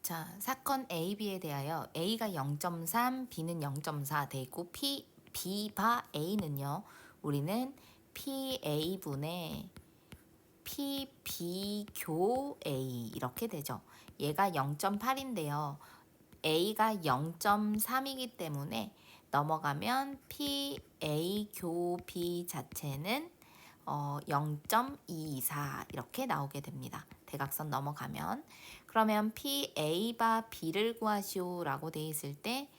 자, 사건 A, B에 대하여 A가 0.3, B는 0.4 돼 있고 B바 A는요. 우리는 PA분의 PB A 이렇게 되죠. 얘가 0.8인데요. A가 0.3이기 때문에 넘어가면 PA B 자체는 0.24 이렇게 나오게 됩니다. 대각선 넘어가면 그러면 PA바 B를 구하시오 라고 돼 있을 때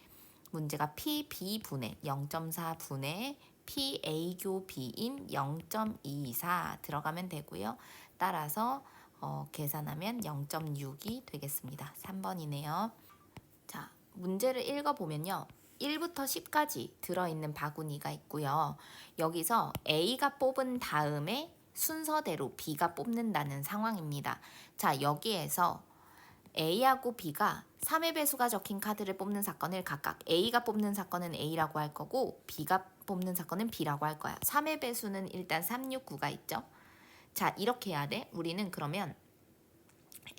문제가 PB분의 0.4분의 PA교 B인 0.24 들어가면 되고요. 따라서 계산하면 0.6이 되겠습니다. 3번이네요. 자, 문제를 읽어보면요. 1부터 10까지 들어있는 바구니가 있고요. 여기서 A가 뽑은 다음에 순서대로 B가 뽑는다는 상황입니다. 자, 여기에서 A하고 B가 3의 배수가 적힌 카드를 뽑는 사건을 각각 A가 뽑는 사건은 A라고 할 거고 B가 뽑는 사건은 B라고 할 거야. 3의 배수는 일단 3, 6, 9가 있죠. 자, 이렇게 해야 돼. 우리는 그러면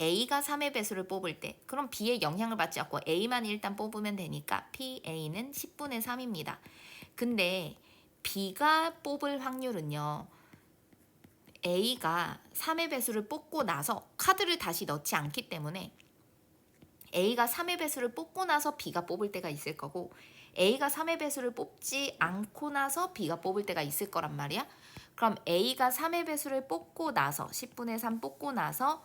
A가 3의 배수를 뽑을 때 그럼 B의 영향을 받지 않고 A만 일단 뽑으면 되니까 PA는 10분의 3입니다. 근데 B가 뽑을 확률은요. A가 3의 배수를 뽑고 나서 카드를 다시 넣지 않기 때문에 A가 3의 배수를 뽑고 나서 B가 뽑을 때가 있을 거고 A가 3의 배수를 뽑지 않고 나서 B가 뽑을 때가 있을 거란 말이야. 그럼 A가 3의 배수를 뽑고 나서 10분의 3 뽑고 나서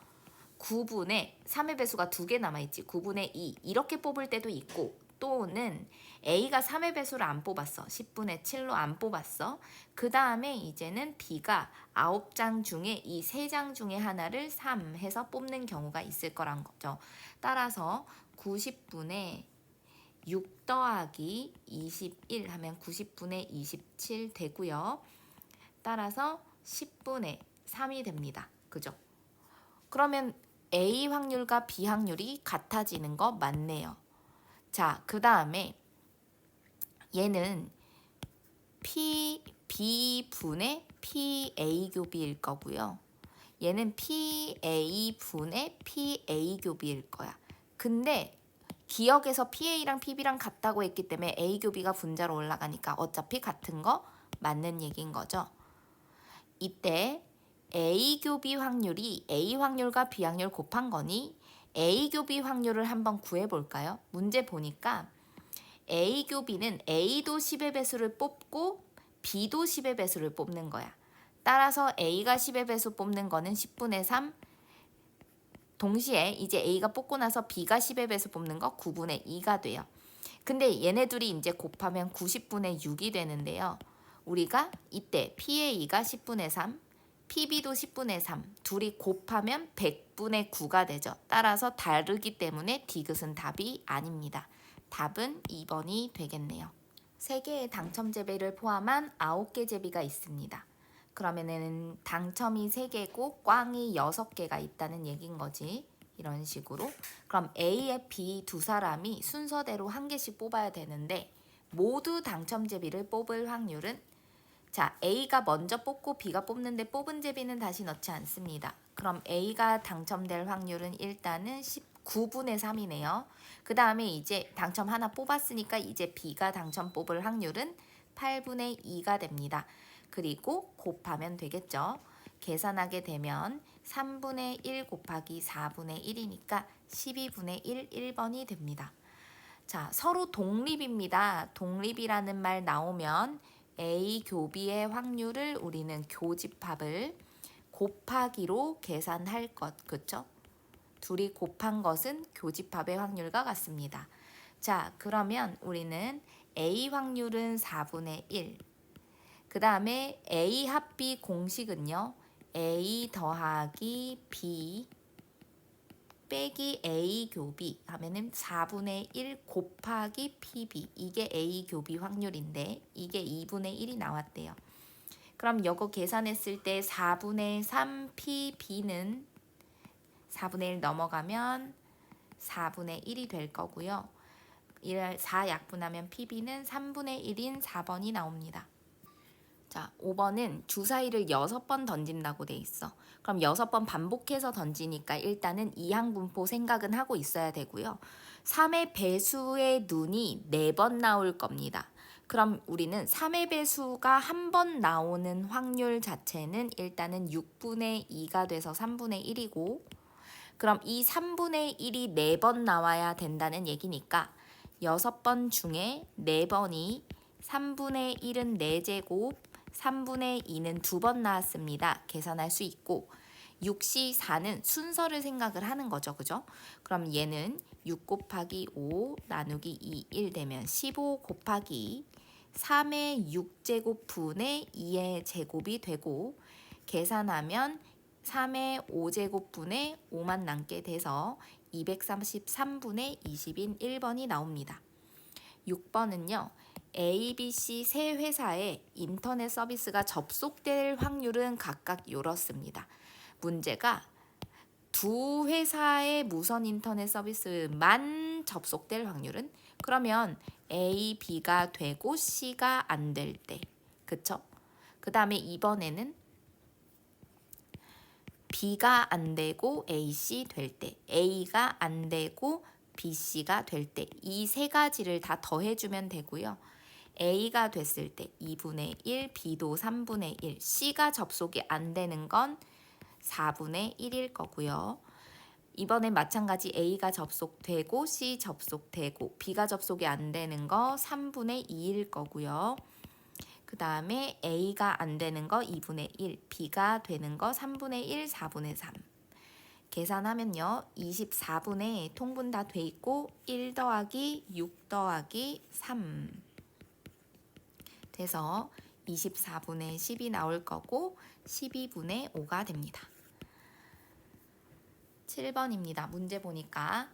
9분의 3의 배수가 2개 남아있지. 9분의 2 이렇게 뽑을 때도 있고 또는 A가 3의 배수를 안 뽑았어. 10분의 7로 안 뽑았어. 그 다음에 이제는 B가 9장 중에 이 3장 중에 하나를 3 해서 뽑는 경우가 있을 거란 거죠. 따라서 90분의 6 더하기 21 하면 90분의 27 되고요. 따라서 10분의 3이 됩니다. 그죠? 그러면 A 확률과 B 확률이 같아지는 거 맞네요. 자, 그 다음에 얘는 B분의 PA 교비일 거고요. 얘는 PA분의 PA 교비일 거야. 근데 기억에서 PA랑 PB랑 같다고 했기 때문에 A 교비가 분자로 올라가니까 어차피 같은 거 맞는 얘기인 거죠. 이때 A 교비 확률이 A 확률과 B 확률 곱한 거니 A 교비 확률을 한번 구해볼까요? 문제 보니까 A 교비는 A도 10의 배수를 뽑고 B도 10의 배수를 뽑는 거야. 따라서 A가 10의 배수 뽑는 거는 10분의 3. 동시에 이제 A가 뽑고 나서 B가 10의 배수 뽑는 거 9분의 2가 돼요. 근데 얘네 둘이 이제 곱하면 90분의 6이 되는데요. 우리가 이때 PA가 10분의 3, PB도 10분의 3, 둘이 곱하면 100분의 9가 되죠. 따라서 다르기 때문에 디귿은 답이 아닙니다. 답은 2번이 되겠네요. 3개의 당첨 제비를 포함한 9개 제비가 있습니다. 그러면은 당첨이 3개고 꽝이 6개가 있다는 얘기인 거지. 이런 식으로. 그럼 A에 B 두 사람이 순서대로 한 개씩 뽑아야 되는데 모두 당첨 제비를 뽑을 확률은 자, A가 먼저 뽑고 B가 뽑는데 뽑은 제비는 다시 넣지 않습니다. 그럼 A가 당첨될 확률은 일단은 19분의 3이네요. 그 다음에 이제 당첨 하나 뽑았으니까 이제 B가 당첨 뽑을 확률은 8분의 2가 됩니다. 그리고 곱하면 되겠죠. 계산하게 되면 3분의 1 곱하기 4분의 1이니까 12분의 1, 1번이 됩니다. 자, 서로 독립입니다. 독립이라는 말 나오면 A 교비의 확률을 우리는 교집합을 곱하기로 계산할 것, 그쵸? 둘이 곱한 것은 교집합의 확률과 같습니다. 자, 그러면 우리는 A 확률은 4분의 1. 그 다음에 A 합비 공식은요. A 더하기 B 빼기 A 교비 하면은 4분의 1 곱하기 PB 이게 A 교비 확률인데 이게 2분의 1이 나왔대요. 그럼 이거 계산했을 때 4분의 3 PB는 4분의 1 넘어가면 4분의 1이 될 거고요. 4 약분하면 PB는 3분의 1인 4번이 나옵니다. 자, 5번은 주사위를 6번 던진다고 돼 있어. 그럼 6번 반복해서 던지니까 일단은 이항분포 생각은 하고 있어야 되고요. 3의 배수의 눈이 4번 나올 겁니다. 그럼 우리는 3의 배수가 한 번 나오는 확률 자체는 일단은 6분의 2가 돼서 3분의 1이고, 그럼 이 3분의 1이 4번 나와야 된다는 얘기니까 6번 중에 4번이 3분의 1은 4제곱, 3분의 2는 2번 나왔습니다. 계산할 수 있고 6시 4는 순서를 생각을 하는 거죠. 그죠? 그럼 얘는 6 곱하기 5 나누기 2, 1 되면 15 곱하기 3의 6제곱 분의 2의 제곱이 되고 계산하면 3의 5제곱분의 5만 남게 돼서 233분의 20인 1번이 나옵니다. 6번은요. A, B, C 세 회사의 인터넷 서비스가 접속될 확률은 각각 이렇습니다. 문제가 두 회사의 무선 인터넷 서비스만 접속될 확률은 그러면 A, B가 되고 C가 안 될 때. 그쵸? 그 다음에 이번에는 B가 안 되고 AC 될 때, A가 안 되고 BC가 될 때 이 세 가지를 다 더해주면 되고요. A가 됐을 때 2분의 1, B도 3분의 1, C가 접속이 안 되는 건 4분의 1일 거고요. 이번엔 마찬가지 A가 접속되고 C 접속되고 B가 접속이 안 되는 거 3분의 2일 거고요. 그 다음에 A가 안 되는 거 2분의 1, B가 되는 거 3분의 1, 4분의 3. 계산하면요. 24분의 통분 다 돼 있고 1 더하기 6 더하기 3 돼서 24분의 10이 나올 거고 12분의 5가 됩니다. 7번입니다. 문제 보니까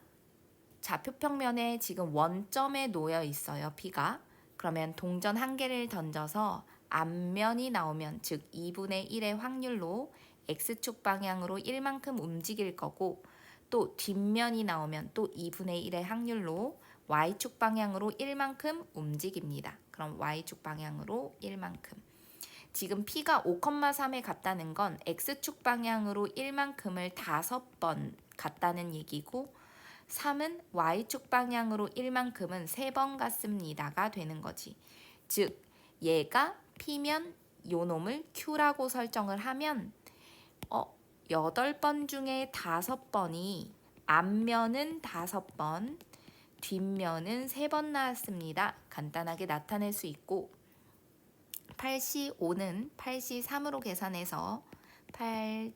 좌표평면에 지금 원점에 놓여 있어요. P가. 그러면 동전 한 개를 던져서 앞면이 나오면 즉 2분의 1의 확률로 X축 방향으로 1만큼 움직일 거고 또 뒷면이 나오면 또 2분의 1의 확률로 Y축 방향으로 1만큼 움직입니다. 그럼 Y축 방향으로 1만큼. 지금 P가 5,3에 갔다는 건 X축 방향으로 1만큼을 5번 갔다는 얘기고 3은 Y축 방향으로 1만큼은 3번 갔습니다가 되는 거지. 즉 얘가 P면 요놈을 Q라고 설정을 하면 8번 중에 5번이 앞면은 5번, 뒷면은 3번 나왔습니다. 간단하게 나타낼 수 있고 8시 5는 8시 3으로 계산해서 8,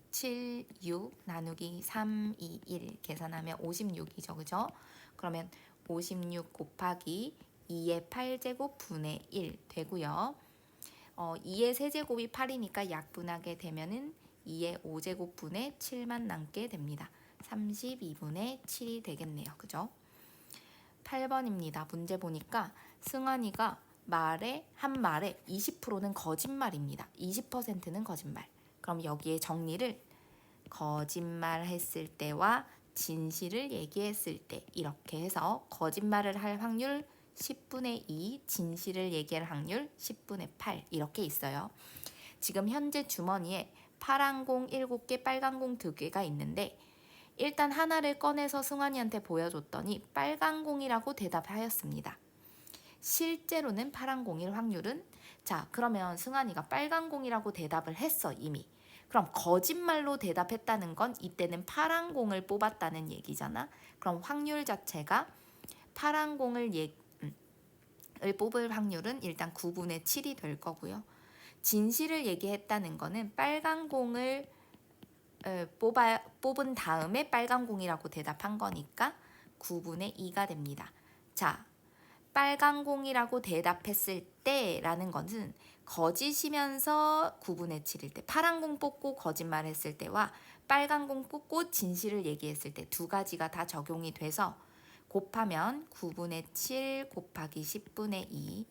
7, 6 나누기 3, 2, 1 계산하면 56이죠. 그죠? 그러면 56 곱하기 2의 8제곱 분의 1 되고요. 2의 세제곱이 8이니까 약분하게 되면은 2의 5제곱 분의 7만 남게 됩니다. 32분의 7이 되겠네요. 그죠? 8번입니다. 문제 보니까 승환이가 한 말에 20%는 거짓말입니다. 20%는 거짓말. 그럼 여기에 정리를 거짓말 했을 때와 진실을 얘기했을 때 이렇게 해서 거짓말을 할 확률 10분의 2, 진실을 얘기할 확률 10분의 8 이렇게 있어요. 지금 현재 주머니에 파란 공 7개, 빨간 공 2개가 있는데 일단 하나를 꺼내서 승환이한테 보여줬더니 빨간 공이라고 대답하였습니다. 실제로는 파란 공일 확률은 자 그러면 승환이가 빨간 공이라고 대답을 했어 이미. 그럼 거짓말로 대답했다는 건 이때는 파란 공을 뽑았다는 얘기잖아. 그럼 확률 자체가 파란 공을 뽑을 확률은 일단 9분의 7이 될 거고요. 진실을 얘기했다는 거는 빨간 공을 뽑은 다음에 빨간 공이라고 대답한 거니까 9분의 2가 됩니다. 자, 빨간 공이라고 대답했을 때라는 것은 거짓이면서 9분의 7일 때 파란 공 뽑고 거짓말 했을 때와 빨간 공 뽑고 진실을 얘기했을 때 두 가지가 다 적용이 돼서 곱하면 9분의 7 곱하기 10분의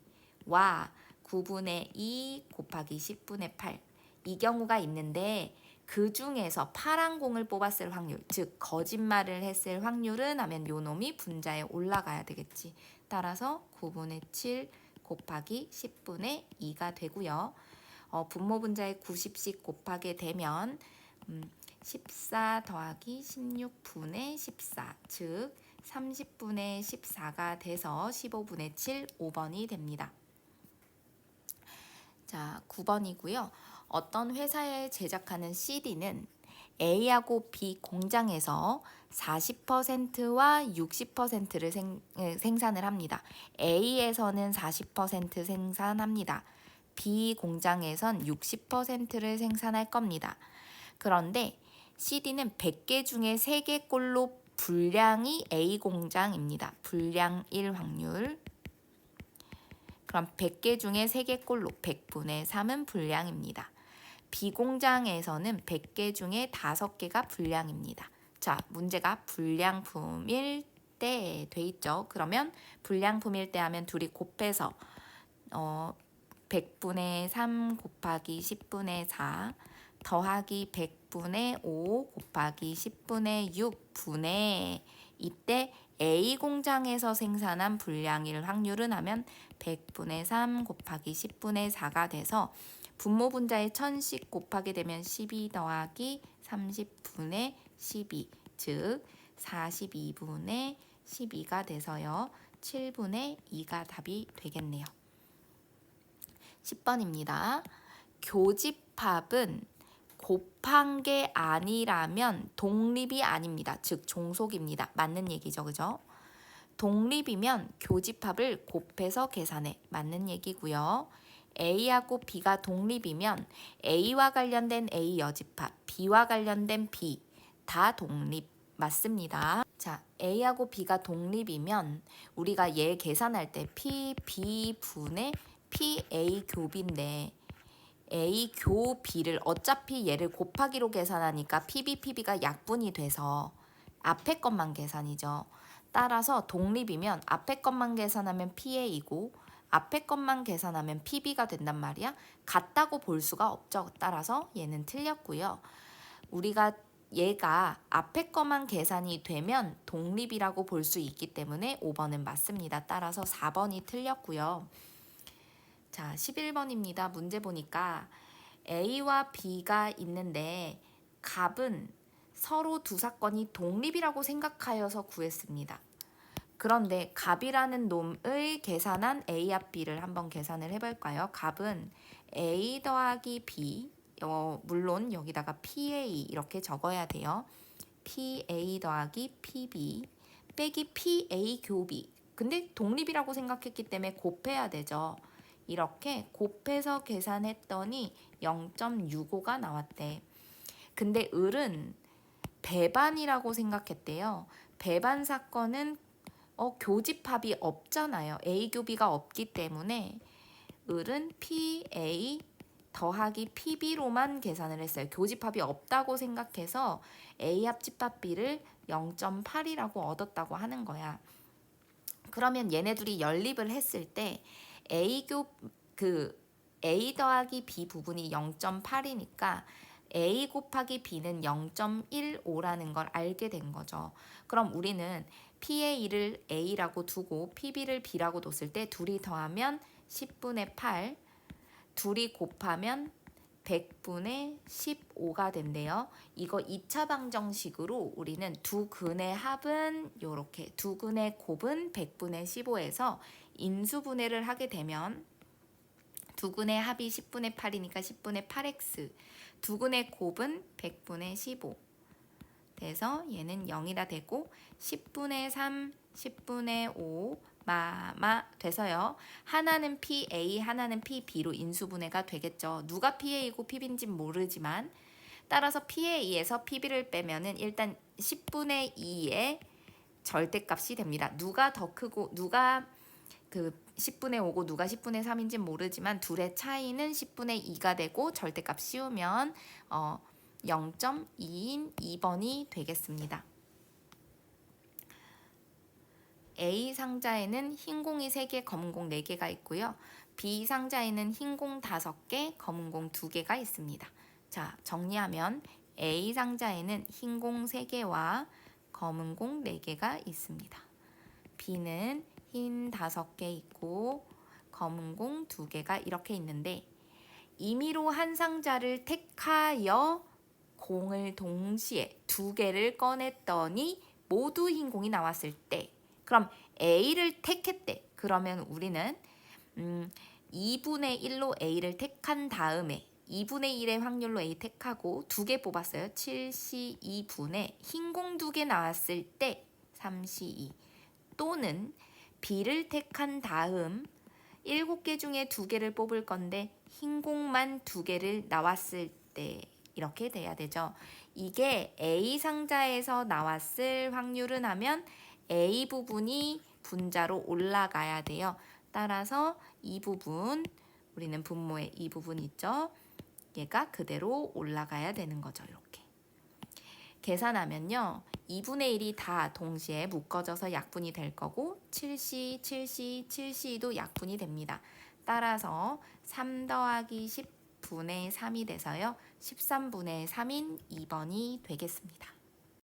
2와 9분의 2 곱하기 10분의 8 이 경우가 있는데 그 중에서 파란 공을 뽑았을 확률, 즉 거짓말을 했을 확률은 하면 요 놈이 분자에 올라가야 되겠지. 따라서 9분의 7 곱하기 10분의 2가 되고요. 분모 분자의 90씩 곱하게 되면 14 더하기 16분의 14, 즉 30분의 14가 돼서 15분의 7, 5번이 됩니다. 자, 9번이고요. 어떤 회사에 제작하는 CD는 A하고 B 공장에서 40%와 60%를 생산을 합니다. A에서는 40% 생산합니다. B 공장에선 60%를 생산할 겁니다. 그런데 CD는 100개 중에 3개꼴로 불량이 A 공장입니다. 불량 1 확률. 그럼 100개 중에 3개꼴로 100분의 3은 불량입니다. B 공장에서는 100개 중에 5개가 불량입니다. 자, 문제가 불량품일 때 돼 있죠. 그러면 불량품일 때 하면 둘이 곱해서 100분의 3 곱하기 10분의 4 더하기 100분의 5 곱하기 10분의 6분의 이때 A 공장에서 생산한 불량일 확률은 하면 100분의 3 곱하기 10분의 4가 돼서 분모 분자의 1000씩 곱하게 되면 12 더하기 30분의 12, 즉 42분의 12가 돼서요. 7분의 2가 답이 되겠네요. 10번입니다. 교집합은 곱한 게 아니라면 독립이 아닙니다. 즉 종속입니다. 맞는 얘기죠. 그죠? 독립이면 교집합을 곱해서 계산해. 맞는 얘기고요. A하고 B가 독립이면 A와 관련된 A 여집합, B와 관련된 B 다 독립. 맞습니다. 자, A하고 B가 독립이면 우리가 얘 계산할 때 PB분의 PA 교비인데 A 교 B를 어차피 얘를 곱하기로 계산하니까 PB가 약분이 돼서 앞에 것만 계산이죠. 따라서 독립이면 앞에 것만 계산하면 PA이고 앞에 것만 계산하면 PB가 된단 말이야. 같다고 볼 수가 없죠. 따라서 얘는 틀렸고요. 우리가 얘가 앞에 것만 계산이 되면 독립이라고 볼 수 있기 때문에 5번은 맞습니다. 따라서 4번이 틀렸고요. 자, 11번입니다. 문제 보니까 A와 B가 있는데 값은 서로 두 사건이 독립이라고 생각하여서 구했습니다. 그런데 값이라는 놈을 계산한 A와 B를 한번 계산을 해볼까요? 값은 A 더하기 B, 물론 여기다가 PA 이렇게 적어야 돼요. PA 더하기 PB 빼기 PA 교비. 근데 독립이라고 생각했기 때문에 곱해야 되죠. 이렇게 곱해서 계산했더니 0.65가 나왔대. 근데 을은 배반이라고 생각했대요. 배반 사건은 교집합이 없잖아요. A 교비가 없기 때문에 을은 PA 더하기 PB로만 계산을 했어요. 교집합이 없다고 생각해서 A 합집합 B를 0.8이라고 얻었다고 하는 거야. 그러면 얘네들이 연립을 했을 때 A 더하기 B 부분이 0.8이니까 A 곱하기 B는 0.15라는 걸 알게 된 거죠. 그럼 우리는 PA를 A라고 두고 PB를 B라고 뒀을 때 둘이 더하면 10분의 8, 둘이 곱하면 100분의 15가 된대요. 이거 2차 방정식으로 우리는 두 근의 합은 이렇게 두 근의 곱은 100분의 15에서 인수분해를 하게 되면 두 근의 합이 10분의 8이니까 10분의 8x 두 근의 곱은 100분의 15 돼서 얘는 0이라 되고 10분의 3, 10분의 5 돼서요. 하나는 PA, 하나는 PB로 인수분해가 되겠죠. 누가 PA이고 PB인지는 모르지만 따라서 PA에서 PB를 빼면은 일단 10분의 2의 절대값이 됩니다. 누가 더 크고 누가 10분의 5고 누가 10분의 3인지 모르지만 둘의 차이는 10분의 2가 되고 절대값 씌우면 0.2인 2번이 되겠습니다. A 상자에는 흰 공이 3개, 검은 공 4개가 있고요. B 상자에는 흰 공 5개, 검은 공 2개가 있습니다. 자, 정리하면 A 상자에는 흰 공 3개와 검은 공 4개가 있습니다. B는 흰 5개 있고 검은 공 2개가 이렇게 있는데 임의로 한 상자를 택하여 공을 동시에 2개를 꺼냈더니 모두 흰 공이 나왔을 때 그럼 A를 택했대. 그러면 우리는 2분의 1로 A를 택한 다음에 2분의 1의 확률로 A 택하고 2개 뽑았어요. 7C2분의 흰 공 2개 나왔을 때 3C2 또는 B를 택한 다음 7개 중에 2개를 뽑을 건데 흰 공만 2개를 나왔을 때 이렇게 돼야 되죠. 이게 A 상자에서 나왔을 확률은 하면 A 부분이 분자로 올라가야 돼요. 따라서 이 부분, 우리는 분모의 이 부분 있죠. 얘가 그대로 올라가야 되는 거죠. 이렇게. 계산하면요. 2분의 1이 다 동시에 묶어져서 약분이 될 거고 7C, 7C, 7C도 약분이 됩니다. 따라서 3 더하기 10분의 3이 돼서요. 13분의 3인 2번이 되겠습니다.